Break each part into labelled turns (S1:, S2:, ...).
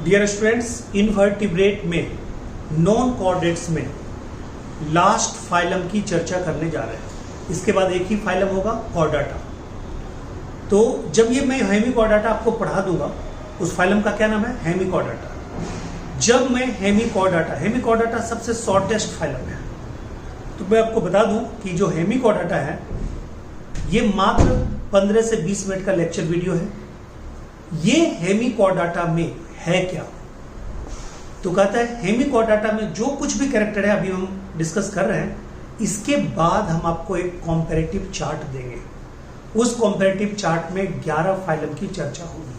S1: Dear students, invertebrate में non chordates में last phylum की चर्चा करने जा रहे हैं। इसके बाद एक ही फाइलम होगा, कॉर्डाटा। तो जब ये मैं हेमिकॉर्डाटा आपको पढ़ा दूंगा, उस फाइलम का क्या नाम है? हेमिकॉर्डाटा। जब मैं हेमिकॉर्डाटा सबसे शॉर्टेस्ट फाइलम है, तो मैं आपको बता दूं कि जो हेमिकॉर्डाटा है ये मात्र 15 से 20 मिनट का लेक्चर वीडियो है। ये हेमिकॉर्डाटा में है क्या? तो कहता है हेमिकॉर्डाटा में जो कुछ भी कैरेक्टर है, अभी हम डिस्कस कर रहे हैं, इसके बाद हम आपको एक कॉम्पैरेटिव चार्ट देंगे। उस कॉम्पैरेटिव चार्ट में 11 फाइलम की चर्चा होगी,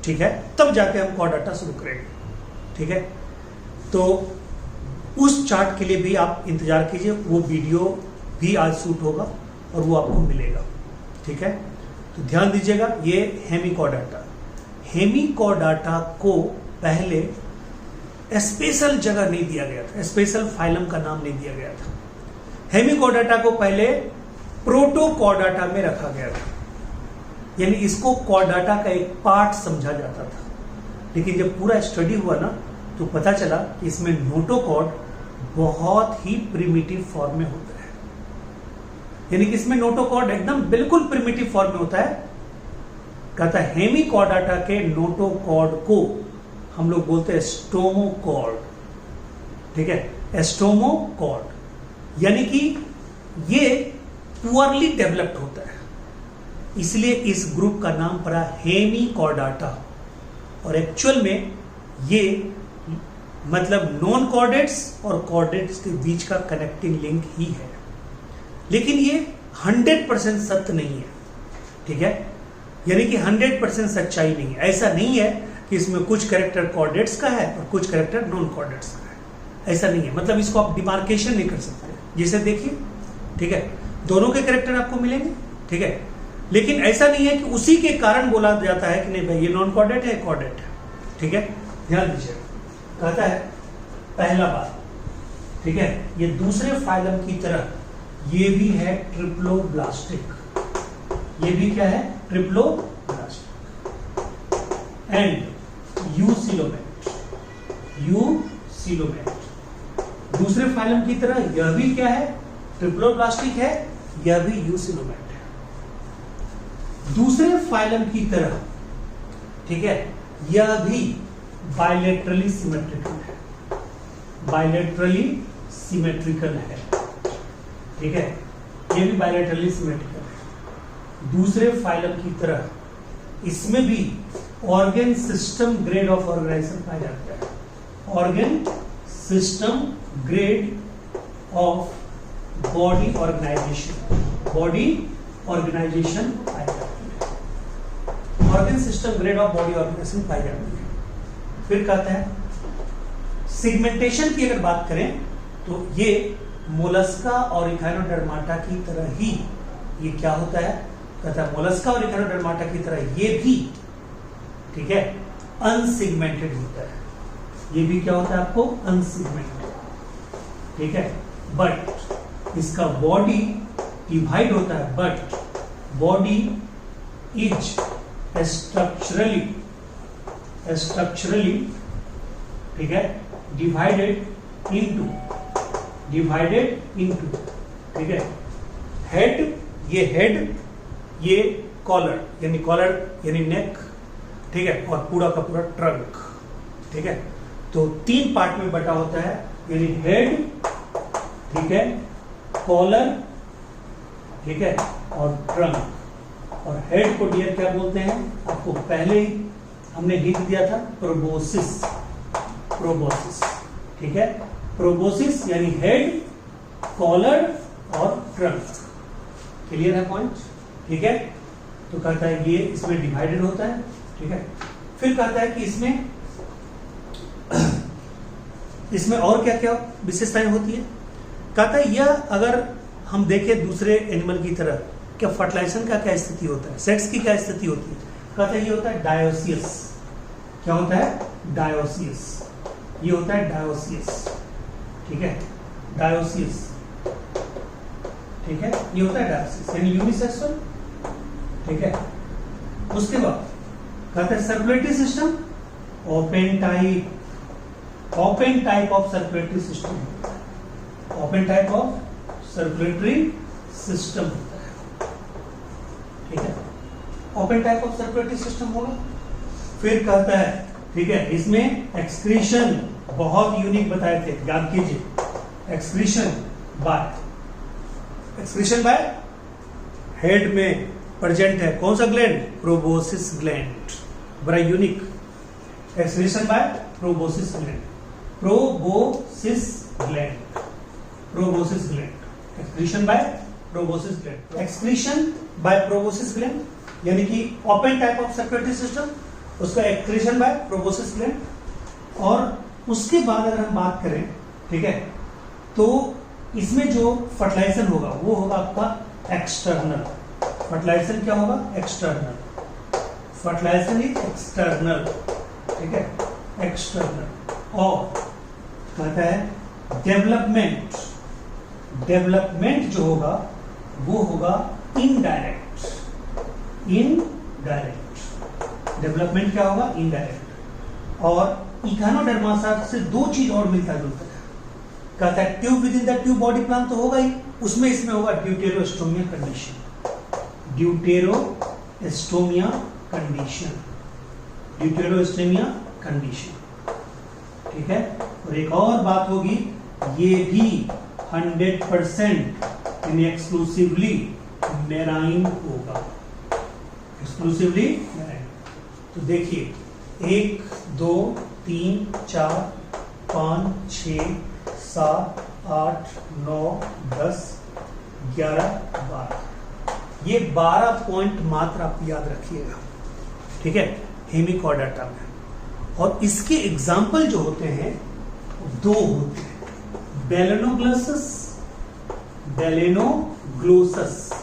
S1: ठीक है? तब जाके हम कॉर्डाटा शुरू करेंगे, ठीक है? तो उस चार्ट के लिए भी आप इंतजार कीजिए, वो वीडियो भी आज शूट होगा और वो आपको मिलेगा, ठीक है? तो ध्यान दीजिएगा, ये हेमिकॉर्डाटा को पहले स्पेशल जगह नहीं दिया गया था, स्पेशल फाइलम का नाम नहीं दिया गया था। हेमिकॉर्डाटा को पहले प्रोटोकॉर्डाटा में रखा गया था, यानी इसको कॉर्डाटा का एक पार्ट समझा जाता था। लेकिन जब पूरा स्टडी हुआ ना, तो पता चला कि इसमें नोटोकॉर्ड बहुत ही प्रिमिटिव फॉर्म में होता है, यानी कि इसमें नोटोकॉर्ड एकदम बिल्कुल प्रिमिटिव फॉर्म में होता है। कहता है हेमिकॉर्डाटा के नोटोकॉर्ड को हम लोग बोलते हैं स्टोमोकॉर्ड, ठीक है? स्टोमोकॉर्ड, यानी कि ये पुअरली डेवलप्ड होता है, इसलिए इस ग्रुप का नाम पड़ा हेमिकॉर्डाटा। और एक्चुअल में ये मतलब नॉन कॉर्डेट्स और कॉर्डेट्स के बीच का कनेक्टिंग लिंक ही है, लेकिन ये 100% सत्य नहीं है, ठीक है? यानी कि 100% सच्चाई नहीं है। ऐसा नहीं है कि इसमें कुछ कैरेक्टर कॉर्डेट्स का है और कुछ कैरेक्टर नॉन कॉर्डेट्स का है, ऐसा नहीं है। मतलब इसको आप डिमार्केशन नहीं कर सकते। जैसे देखिए, ठीक है, दोनों के कैरेक्टर आपको मिलेंगे, ठीक है, लेकिन ऐसा नहीं है कि उसी के कारण बोला जाता है कि नहीं भाई ये नॉन कॉर्डेट है, कॉर्डेट है, ठीक है? ध्यान दीजिए, कहता है पहला बात, ठीक है, ये दूसरे फाइलम की तरह ये भी है ट्रिप्लोब्लास्टिक। ये भी क्या है? ट्रिप्लोब्लास्टिक। एंड यूसिलोमेट दूसरे फाइलम की तरह यह भी क्या है? ट्रिप्लोब्लास्टिक है, यह भी यूसिलोमेट है। दूसरे फाइलम की तरह, ठीक है, यह भी बाइलेटरली सिमेट्रिकल है, बाइलेटरली सिमेट्रिकल है, ठीक है? यह भी बाइलेटरली सिमेट्रिकल है। दूसरे फाइलम की तरह इसमें भी organ system grade of organisation पाया जाता है। Organ system grade of body organisation पाई जाती है। Organ system grade of body organisation पाई जाती है। फिर कहता है सिगमेंटेशन की अगर बात करें तो ये मोलस्का और इकाइनोडर्माटा की तरह ही ये क्या होता है? कहता है मोलस्का और इकाइनोडर्माटा की तरह ये भी, ठीक है, अनसिगमेंटेड होता है। ये भी क्या होता है आपको? अनसिगमेंटेड, ठीक है? बट इसका बॉडी डिवाइड होता है, बट बॉडी इज स्ट्रक्चरली, ठीक है, डिवाइडेड इनटू, ठीक है, हेड, ये कॉलर यानी नेक, ठीक है, और पूरा का पूरा ट्रंक, ठीक है? तो 3 पार्ट में बटा होता है, यानी हेड, ठीक है, कॉलर, ठीक है, और ट्रंक। और हेड को डियर क्या बोलते हैं? आपको पहले ही हमने हिंट दिया था, प्रोबोसिस, ठीक है? प्रोबोसिस यानी हेड, कॉलर और ट्रंक। क्लियर है पॉइंट? ठीक है? तो कहता है ये इसमें डिवाइडेड होता है, ठीक है? फिर कहता है कि इसमें और क्या क्या विशेषताएं होती है? कहता है यह अगर हम देखें दूसरे एनिमल की तरह, क्या फर्टिलाइजेशन का क्या स्थिति होता है, सेक्स की क्या स्थिति होती है? कहता है ये होता है डायोसियस। क्या होता है? डायोसियस। ये होता है डायोसियस, ठीक है, डायोसियस। ठीक है, ये होता है डायलिसिस यानी यूनिसेक्सुअल, ठीक है। उसके बाद कहते हैं circulatory system, open type of circulatory system, open type of circulatory system होता है, ठीक है, open type of circulatory system होगा। फिर कहता है, ठीक है, इसमें एक्सक्रीशन बहुत यूनिक बताए थे, याद कीजिए, एक्सक्रीशन बाय हेड में प्रेजेंट है कौन सा ग्लैंड, प्रोबोसिस ग्लैंड, बड़ा unique, excretion by proboscis gland, proboscis gland, proboscis gland, excretion by proboscis gland, excretion by proboscis gland यानी कि open type of circulatory system, उसका एक्सक्रीशन बाय प्रोबोसिस ग्लैंड। और उसके बाद अगर हम बात करें, ठीक है, तो इसमें जो फर्टिलाइजेशन होगा वो होगा आपका एक्सटर्नल, फर्टिलाइजेशन क्या होगा, एक्सटर्नल, फर्टिलाइजेशन इज एक्सटर्नल, ठीक है, एक्सटर्नल। और कहता है डेवलपमेंट, डेवलपमेंट जो होगा वो होगा इनडायरेक्ट, इनडायरेक्ट, डेवलपमेंट क्या होगा, इनडायरेक्ट। और इकानोडर्मा से दो चीज और मिलता जुलता है, कहता है tube with in the tube body plan तो होगा ही, उसमें इसमें होगा Deuterostomia condition, Deuterostomia condition, Deuterostomia condition, ठीक है। और एक और बात होगी, ये भी 100% एक्सक्लूसिवली मेराइन होगा, एक्सक्लूसिवली मेराइन। तो देखिए 1 2 3 4 5 6 7 8 9 10 11 12, ये 12 पॉइंट मात्र आप याद रखिएगा, ठीक है, हेमिकॉर्डाटा में। और इसके एग्जाम्पल जो होते हैं दो होते हैं, बेलेनोग्लोसस, बेलेनोग्लोसस,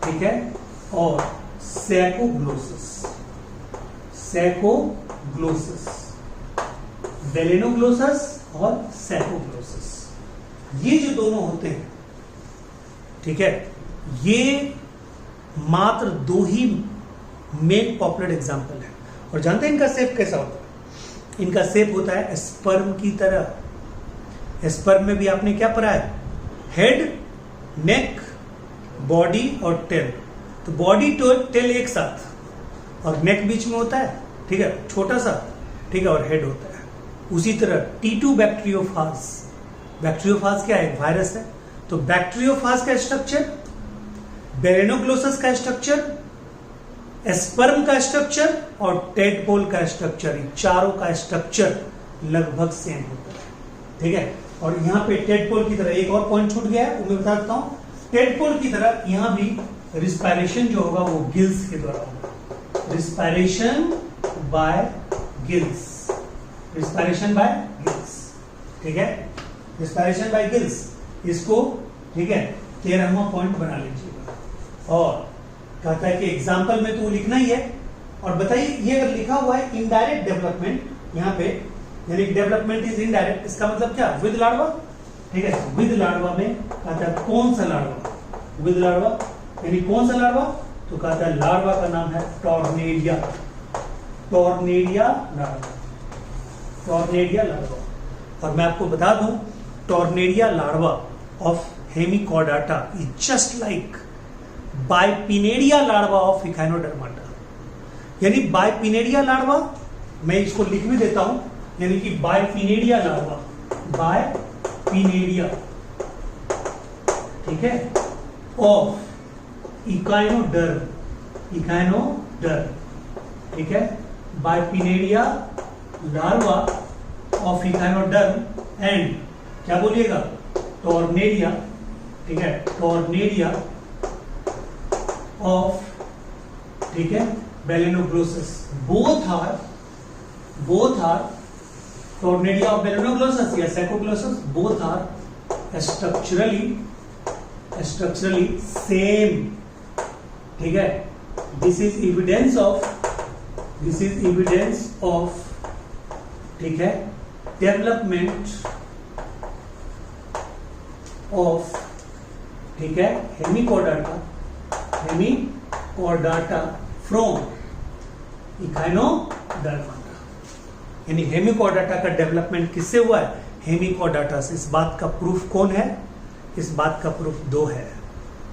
S1: ठीक है, और सैकोग्लोसस, सैकोग्लोसस, बेलेनोग्लोसस और सैकोग्लोसस, ये जो दोनों होते हैं, ठीक है, ये मात्र दो ही मेन पॉपुलर एग्जाम्पल है। और जानते हैं इनका शेप कैसा होता है, इनका शेप होता है स्पर्म की तरह। स्पर्म में भी आपने क्या पढ़ा है, हेड, नेक, बॉडी और टेल। तो बॉडी तो टेल एक साथ और नेक बीच में होता है, ठीक है, छोटा सा, ठीक है, और हेड होता है। उसी तरह T2 बैक्टीरियोफाज, बैक्टीरियोफाज क्या है, वायरस है। तो बैक्टीरियोफाज का स्ट्रक्चर, बेलेनोग्लोसस का स्ट्रक्चर, स्पर्म का स्ट्रक्चर और टेडपोल का स्ट्रक्चर, चारों का स्ट्रक्चर लगभग सेम होता है, ठीक है। और यहाँ पे टेडपोल की तरह एक और पॉइंट छूट गया है, वो मैं बता देता हूँ। टेडपोल की तरह यहाँ भी रिस्पायरेशन जो होगा वो गिल्स के द्वारा होगा, respiration by gills, respiration by gills, ठीक है, रिस्पायरेशन बाय गिल्स, इसको, ठीक है, 13वां पॉइंट बना लीजिएगा। और कहता है कि एग्जाम्पल में तो लिखना ही है। और बताइए, ये अगर लिखा हुआ है इनडायरेक्ट डेवलपमेंट यहाँ पे, यानी डेवलपमेंट इज इनडायरेक्ट, इसका मतलब क्या, विद लार्वा, ठीक है। विद लार्वा में कहता है कौन सा लार्वा, विद लार्वा यानी कौन सा लार्वा, तो कहता है लार्वा का नाम है टॉर्नेडिया, टॉर्नेडिया लार्वा, टॉर्नेडिया लार्वा। और मैं आपको बता दूं, tornaria larva of Hemichordata is just like bipinnaria larva of Echinodermata, यानी बाइपिनेडिया लार्वा, मैं इसको लिख भी देता हूं, यानी कि बाइपिनेडिया लार्वा, बाइपिनेडिया, ठीक है, ऑफ इकाइनोडर्म, इकाइनोडर्म, ठीक है, बाइपिनेडिया लार्वा ऑफ इकाइनोडर्म एंड क्या बोलिएगा, टॉर्नेडिया, ठीक है, टॉर्नेडिया ऑफ, ठीक है, Balanoglossus. Both are टॉर्नेडिया of Balanoglossus या सैकोग्लोसस, बोथ आर स्ट्रक्चरली सेम, ठीक है। दिस इज एविडेंस ऑफ, ठीक है, डेवलपमेंट ऑफ, ठीक है, हेमिकोडाटा फ्रॉम इकाइनोडर्माटा। यानी हेमिकोडाटा का डेवलपमेंट किससे हुआ है? हेमिकोडाटा से। इस बात का प्रूफ कौन है? इस बात का प्रूफ दो है,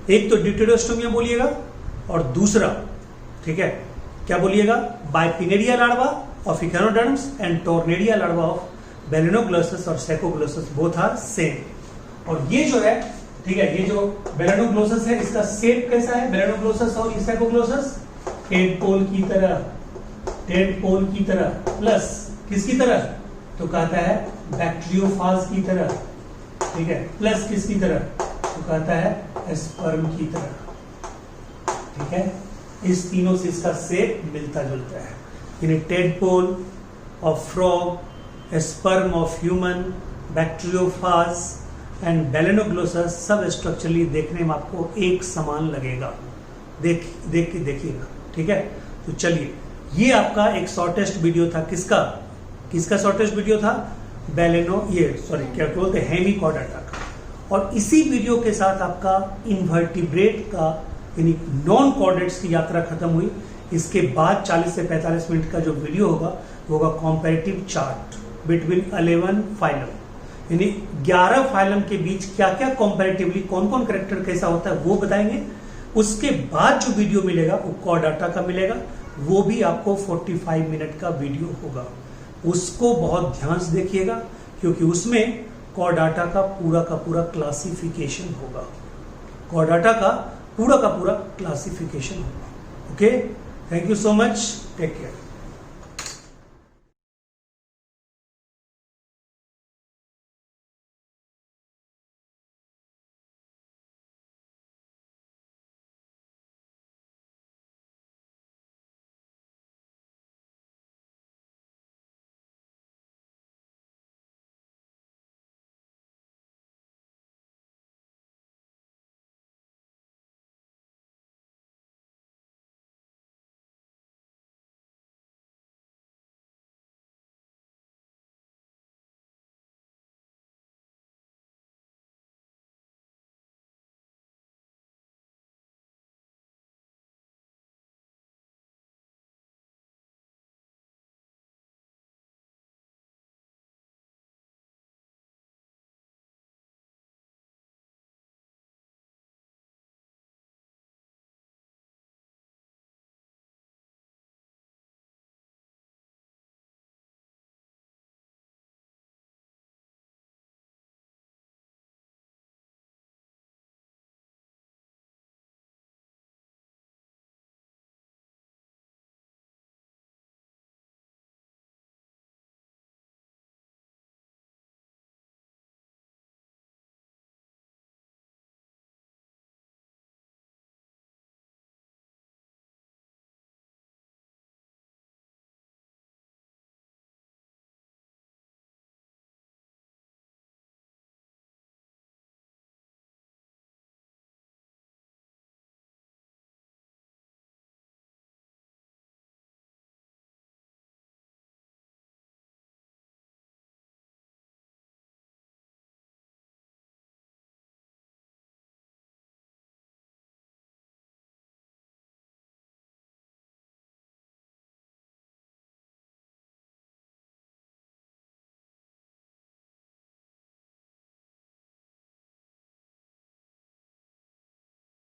S1: एक तो ड्यूटेरोस्टोमिया बोलिएगा और दूसरा, ठीक है, क्या बोलिएगा? Bipinnaria larva of echinoderms and tornaria larva of Balanoglossus और सैकोग्लोसस बोथ आर सेम। और ये जो है, ठीक है, ये जो बेलेनोग्लोसस है इसका शेप कैसा है? बेलेनोग्लोसस और सैकोग्लोसस टेडपोल की तरह प्लस किसकी तरह? तो कहता है बैक्टीरियोफाज की तरह, ठीक है, प्लस किसकी तरह? तो कहता है स्पर्म की तरह, ठीक है। इस तीनों से इसका शेप मिलता जुलता है, यानी tadpole of frog, sperm of human, bacteriophage and Balanoglossus सब स्ट्रक्चरली देखने में आपको एक समान लगेगा। देख के देखिएगा, ठीक है। तो चलिए, ये आपका एक शॉर्टेस्ट वीडियो था। किसका शॉर्टेस्ट वीडियो था? क्या बोलते हैं, हेमिकोडाटा का। और इसी वीडियो के साथ आपका इन्वर्टिब्रेट का यानी नॉन कॉर्डेट्स की यात्रा खत्म हुई। इसके बाद 40 से 45 मिनट का जो वीडियो होगा कंपैरेटिव चार्ट बिटवीन 11 फाइलम, यानी 11 फाइलम के बीच क्या क्या कंपैरेटिवली कौन कौन कैरेक्टर कैसा होता है वो बताएंगे। उसके बाद जो वीडियो मिलेगा वो कॉर्डाटा का मिलेगा, वो भी आपको 45 मिनट का वीडियो होगा। उसको बहुत ध्यान से देखिएगा क्योंकि उसमें कॉर्डाटा का पूरा क्लासिफिकेशन होगा। कॉर्डाटा का पूरा क्लासिफिकेशन होगा। Okay, thank you so much, take care.